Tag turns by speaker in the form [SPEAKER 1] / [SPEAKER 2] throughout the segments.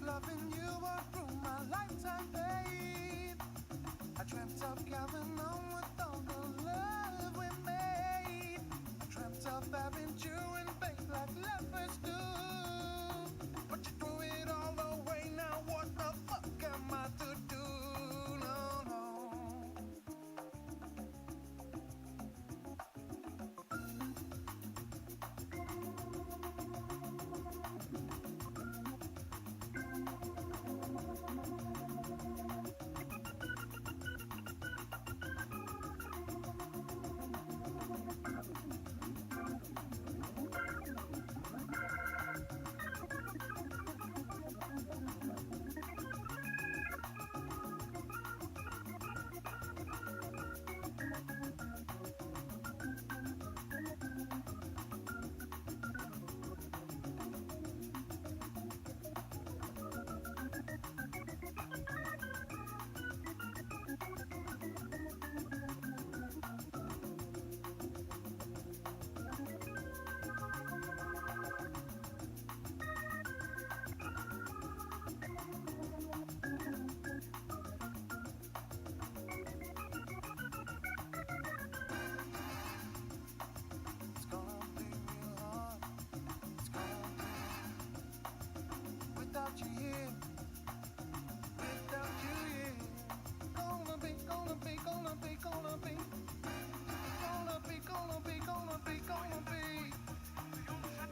[SPEAKER 1] loving you all through my lifetime, babe. I dreamt of carrying on with all the love we made. I dreamt of having you in faith like lovers do. But you threw it all away, now what the fuck am I to do? No, no. It's gonna be real hard. It's gonna be without you here. Without you here. Gonna be, gonna be, gonna be, gonna be. Gonna be, gonna be, gonna be, gonna be.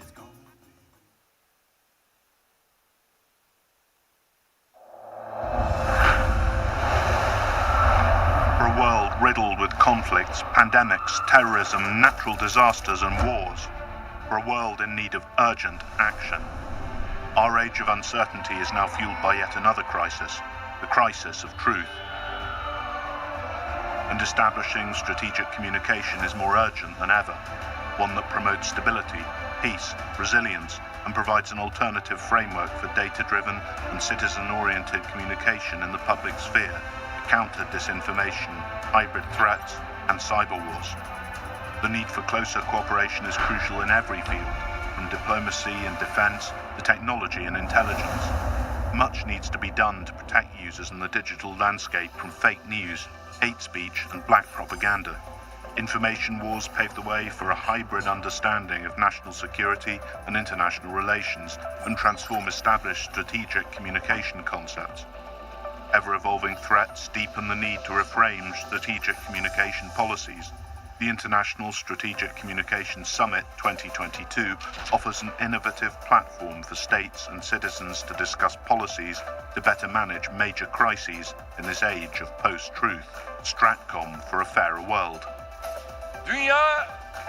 [SPEAKER 1] It's gonna be.
[SPEAKER 2] For a world riddled with conflicts, pandemics, terrorism, natural disasters and wars. For a world in need of urgent action. Our age of uncertainty is now fueled by yet another crisis, the crisis of truth. And establishing strategic communication is more urgent than ever, one that promotes stability, peace, resilience, and provides an alternative framework for data-driven and citizen-oriented communication in the public sphere to counter disinformation, hybrid threats, and cyber wars. The need for closer cooperation is crucial in every field, from diplomacy and defense to technology and intelligence. Much needs to be done to protect users in the digital landscape from fake news, hate speech, and black propaganda. Information wars pave the way for a hybrid understanding of national security and international relations and transform established strategic communication concepts. Ever-evolving threats deepen the need to reframe strategic communication policies. The International Strategic Communications Summit 2022 offers an innovative platform for states and citizens to discuss policies to better manage major crises in this age of post-truth. Stratcom for a fairer world.
[SPEAKER 3] Dünya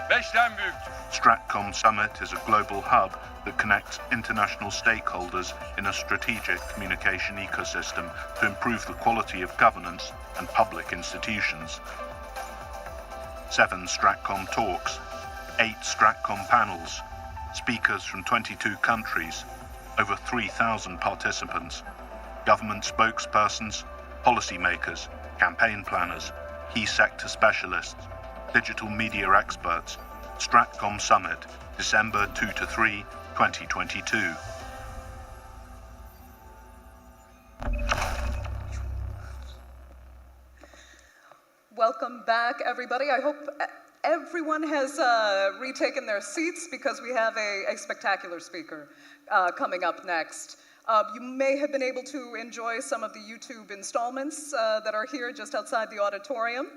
[SPEAKER 3] 5'ten büyüktür.
[SPEAKER 2] Stratcom Summit is a global hub that connects international stakeholders in a strategic communication ecosystem to improve the quality of governance and public institutions. 7 Stratcom talks, 8 Stratcom panels, speakers from 22 countries, over 3,000 participants, government spokespersons, policymakers, campaign planners, key sector specialists, digital media experts. Stratcom Summit, December 2 to 3, 2022.
[SPEAKER 4] Welcome back, everybody. I hope everyone has retaken their seats because we have a spectacular speaker coming up next. You may have been able to enjoy some of the YouTube installments that are here just outside the auditorium,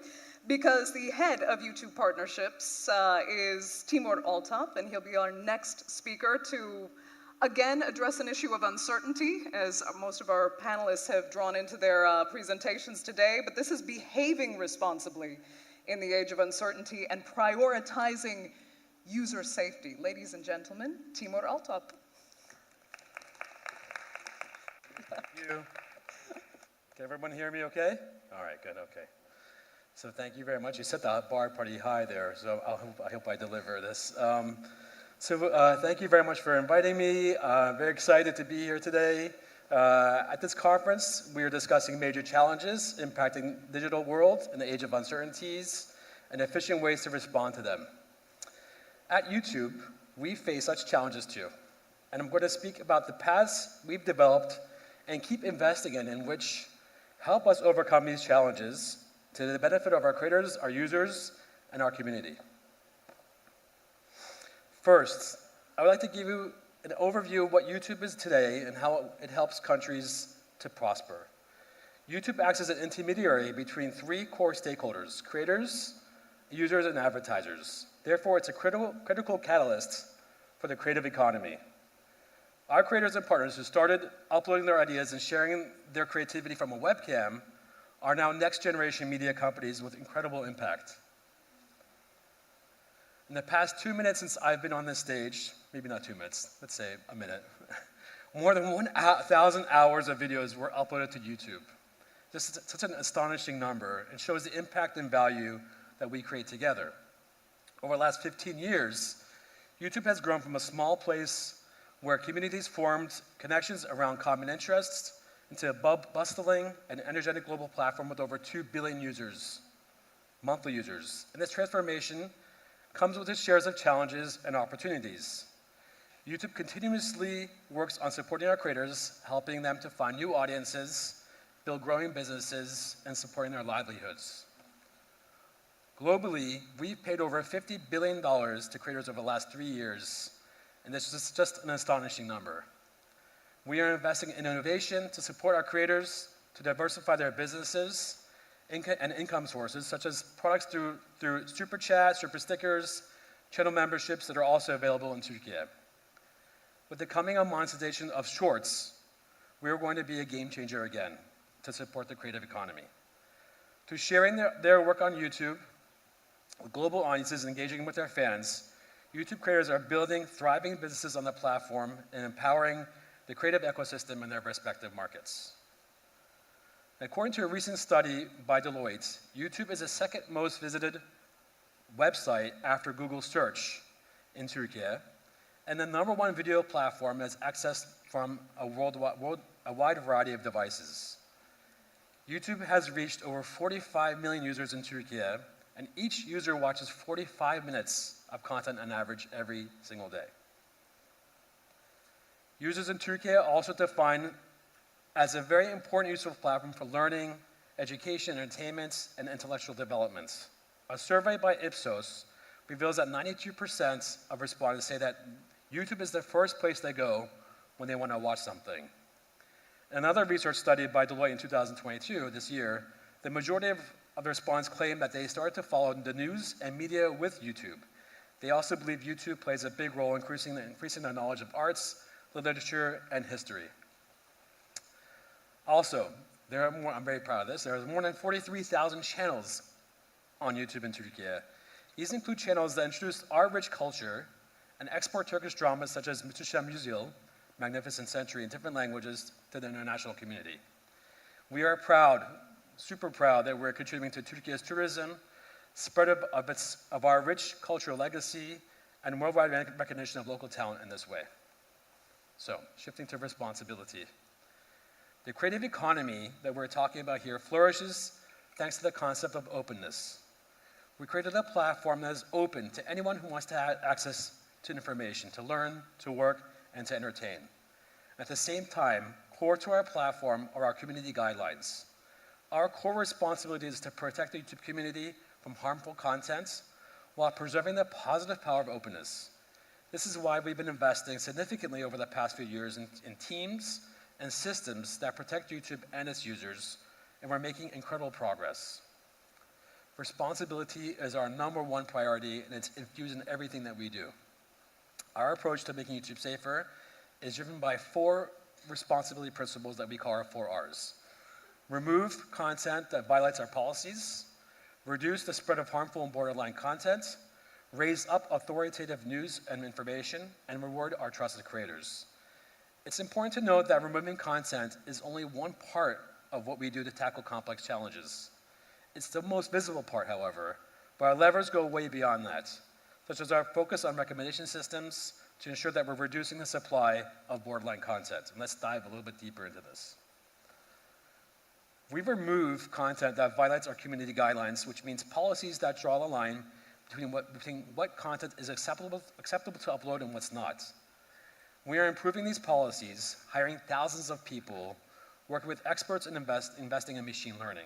[SPEAKER 4] because the head of YouTube partnerships is Timur Altaf, and he'll be our next speaker to again address an issue of uncertainty, as most of our panelists have drawn into their presentations today. But this is behaving responsibly in the age of uncertainty and prioritizing user safety. Ladies and gentlemen, Timur Altaf.
[SPEAKER 5] Thank you. Can everyone hear me okay? All right, good, okay. So thank you very much. You set the bar pretty high there, so I hope I deliver this. Thank you very much for inviting me. Very excited to be here today. At this conference, we are discussing major challenges impacting the digital world in the age of uncertainties and efficient ways to respond to them. At YouTube, we face such challenges too. And I'm going to speak about the paths we've developed and keep investing in which help us overcome these challenges to the benefit of our creators, our users, and our community. First, I would like to give you an overview of what YouTube is today and how it helps countries to prosper. YouTube acts as an intermediary between three core stakeholders: creators, users, and advertisers. Therefore, it's a critical catalyst for the creative economy. Our creators and partners who started uploading their ideas and sharing their creativity from a webcam are now next-generation media companies with incredible impact. In the past 2 minutes since I've been on this stage, maybe not 2 minutes, let's say a minute, more than 1,000 hours of videos were uploaded to YouTube. This is such an astonishing number and shows the impact and value that we create together. Over the last 15 years, YouTube has grown from a small place where communities formed connections around common interests into a bustling and energetic global platform with over 2 billion users, monthly users. And this transformation comes with its shares of challenges and opportunities. YouTube continuously works on supporting our creators, helping them to find new audiences, build growing businesses, and supporting their livelihoods. Globally, we've paid over $50 billion to creators over the last 3 years, and this is just an astonishing number. We are investing in innovation to support our creators to diversify their businesses and income sources, such as products through Super Chat, Super Stickers, channel memberships that are also available in Turkey. With the coming on monetization of Shorts, we are going to be a game changer again to support the creative economy. Through sharing their work on YouTube with global audiences engaging with their fans, YouTube creators are building thriving businesses on the platform and empowering the creative ecosystem in their respective markets. According to a recent study by Deloitte, YouTube is the second most visited website after Google search in Turkey, and the #1 video platform that's accessed from a wide variety of devices. YouTube has reached over 45 million users in Turkey, and each user watches 45 minutes of content on average every single day. Users in Turkey are also defined as a very important useful platform for learning, education, entertainment, and intellectual development. A survey by Ipsos reveals that 92% of respondents say that YouTube is the first place they go when they want to watch something. Another research study by Deloitte in 2022, this year, the majority of the respondents claim that they started to follow the news and media with YouTube. They also believe YouTube plays a big role in increasing their knowledge of arts, literature, and history. Also, I'm very proud of this, there are more than 43,000 channels on YouTube in Turkey. These include channels that introduce our rich culture and export Turkish dramas such as Muhteşem Yüzyıl, Magnificent Century, in different languages to the international community. We are proud, super proud, that we're contributing to Turkey's tourism, spread of our rich cultural legacy, and worldwide recognition of local talent in this way. So, shifting to responsibility. The creative economy that we're talking about here flourishes thanks to the concept of openness. We created a platform that is open to anyone who wants to have access to information, to learn, to work, and to entertain. At the same time, core to our platform are our community guidelines. Our core responsibility is to protect the YouTube community from harmful content while preserving the positive power of openness. This is why we've been investing significantly over the past few years in teams and systems that protect YouTube and its users, and we're making incredible progress. Responsibility is our #1 priority, and it's infused in everything that we do. Our approach to making YouTube safer is driven by 4 responsibility principles that we call our 4 R's. Remove content that violates our policies, reduce the spread of harmful and borderline content, raise up authoritative news and information, and reward our trusted creators. It's important to note that removing content is only one part of what we do to tackle complex challenges. It's the most visible part, however, but our levers go way beyond that, such as our focus on recommendation systems to ensure that we're reducing the supply of borderline content. And let's dive a little bit deeper into this. We remove content that violates our community guidelines, which means policies that draw the line between what content is acceptable to upload and what's not. We are improving these policies, hiring thousands of people working with experts in investing in machine learning.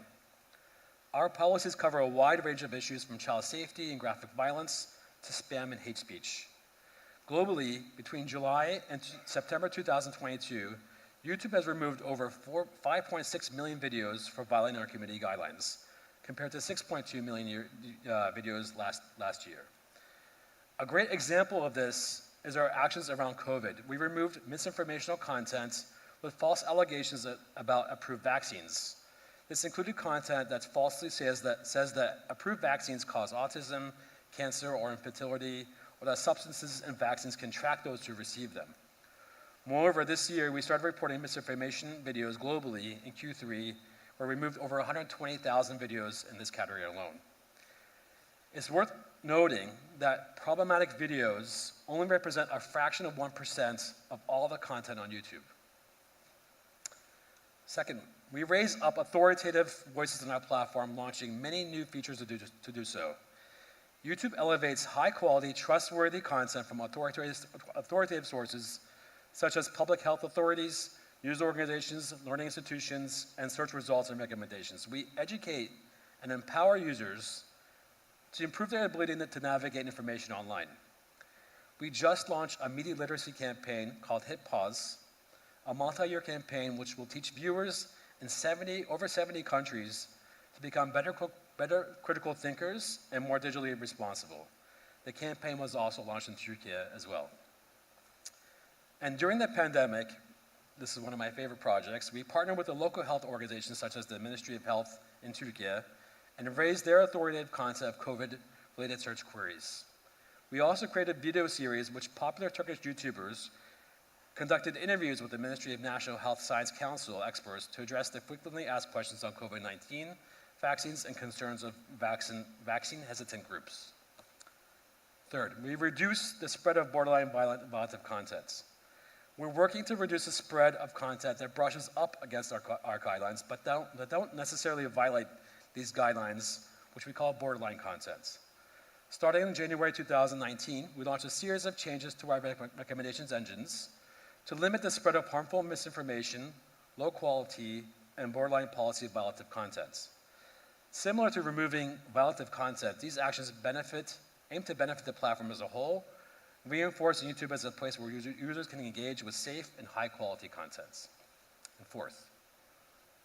[SPEAKER 5] Our policies cover a wide range of issues from child safety and graphic violence to spam and hate speech. Globally, between July and September 2022, YouTube has removed over 5.6 million videos for violating our community guidelines, compared to 6.2 million videos last year. A great example of this is our actions around COVID. We removed misinformational content with false allegations about approved vaccines. This included content that falsely says that approved vaccines cause autism, cancer, or infertility, or that substances and vaccines can track those who receive them. Moreover, this year we started reporting misinformation videos globally in Q3, where we removed over 120,000 videos in this category alone. It's worth noting that problematic videos only represent a fraction of 1% of all the content on YouTube. Second, we raise up authoritative voices on our platform, launching many new features to do so. YouTube elevates high-quality, trustworthy content from authoritative sources, such as public health authorities, news organizations, learning institutions, and search results and recommendations. We educate and empower users to improve their ability to navigate information online. We just launched a media literacy campaign called Hit Pause, a multi-year campaign which will teach viewers in over 70 countries to become better critical thinkers and more digitally responsible. The campaign was also launched in Turkey as well. And during the pandemic, this is one of my favorite projects, we partnered with the local health organizations such as the Ministry of Health in Turkey and raised their authoritative content of COVID-related search queries. We also created a video series which popular Turkish YouTubers conducted interviews with the Ministry of National Health Science Council experts to address the frequently asked questions on COVID-19, vaccines, and concerns of vaccine-hesitant groups. Third, we reduce the spread of borderline violative content. We're working to reduce the spread of content that brushes up against our guidelines, but that don't necessarily violate these guidelines, which we call borderline content. Starting in January 2019, we launched a series of changes to our recommendations engines to limit the spread of harmful misinformation, low quality, and borderline policy violative content. Similar to removing violative content, these actions aim to benefit the platform as a whole, reinforcing YouTube as a place where users can engage with safe and high-quality content. And fourth,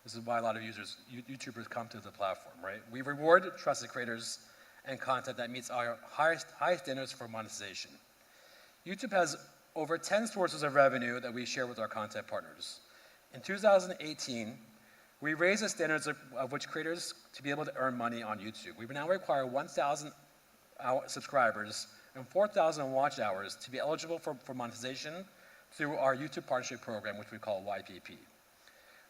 [SPEAKER 5] this is why a lot of YouTubers come to the platform, right? We reward trusted creators and content that meets our highest standards for monetization. YouTube has over 10 sources of revenue that we share with our content partners. In 2018, we raised the standards of which creators to be able to earn money on YouTube. We now require 1,000 subscribers and 4,000 watch hours to be eligible for monetization through our YouTube partnership program, which we call YPP.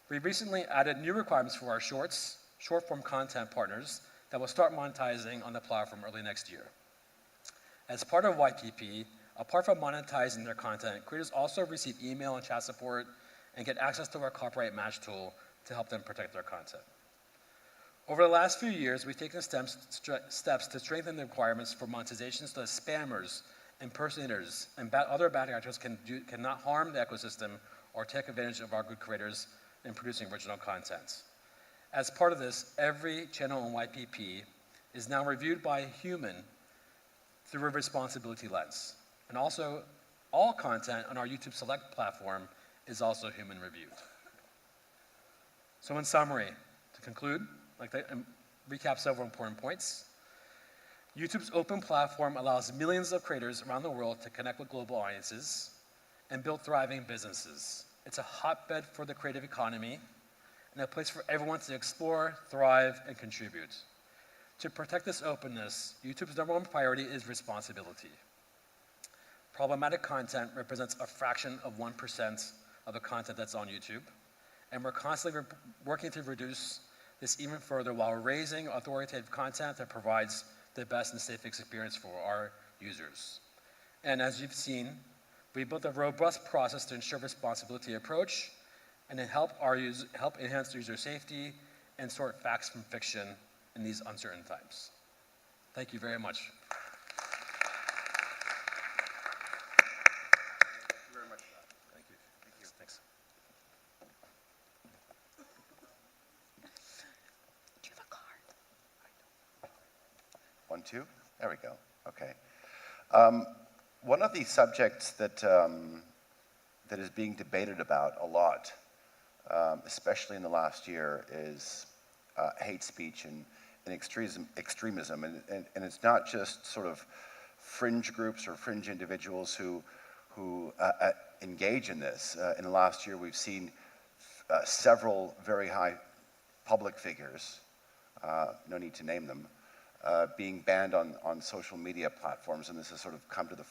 [SPEAKER 5] We recently added new requirements for our short-form content partners that will start monetizing on the platform early next year. As part of YPP, apart from monetizing their content, creators also receive email and chat support and get access to our copyright match tool to help them protect their content. Over the last few years, we've taken steps to strengthen the requirements for monetization so that spammers, impersonators, and other bad actors cannot harm the ecosystem or take advantage of our good creators in producing original content. As part of this, every channel on YPP is now reviewed by a human through a responsibility lens. And also, all content on our YouTube Select platform is also human reviewed. So in summary, to conclude, I'd like to recap several important points. YouTube's open platform allows millions of creators around the world to connect with global audiences and build thriving businesses. It's a hotbed for the creative economy and a place for everyone to explore, thrive, and contribute. To protect this openness, YouTube's #1 priority is responsibility. Problematic content represents a fraction of 1% of the content that's on YouTube, and we're constantly working to reduce this even further while raising authoritative content that provides the best and safest experience for our users. And as you've seen, we built a robust process to ensure responsibility approach and to help enhance user safety and sort facts from fiction in these uncertain times. Thank you very much. Thank you. Thanks.
[SPEAKER 6] 1, 2? There we go. Okay. One of the subjects that that is being debated about a lot, especially in the last year, is hate speech and extremism. And it's not just sort of fringe groups or fringe individuals who engage in this. In the last year, we've seen several very high public figures, no need to name them, being banned on social media platforms, and this has sort of come to the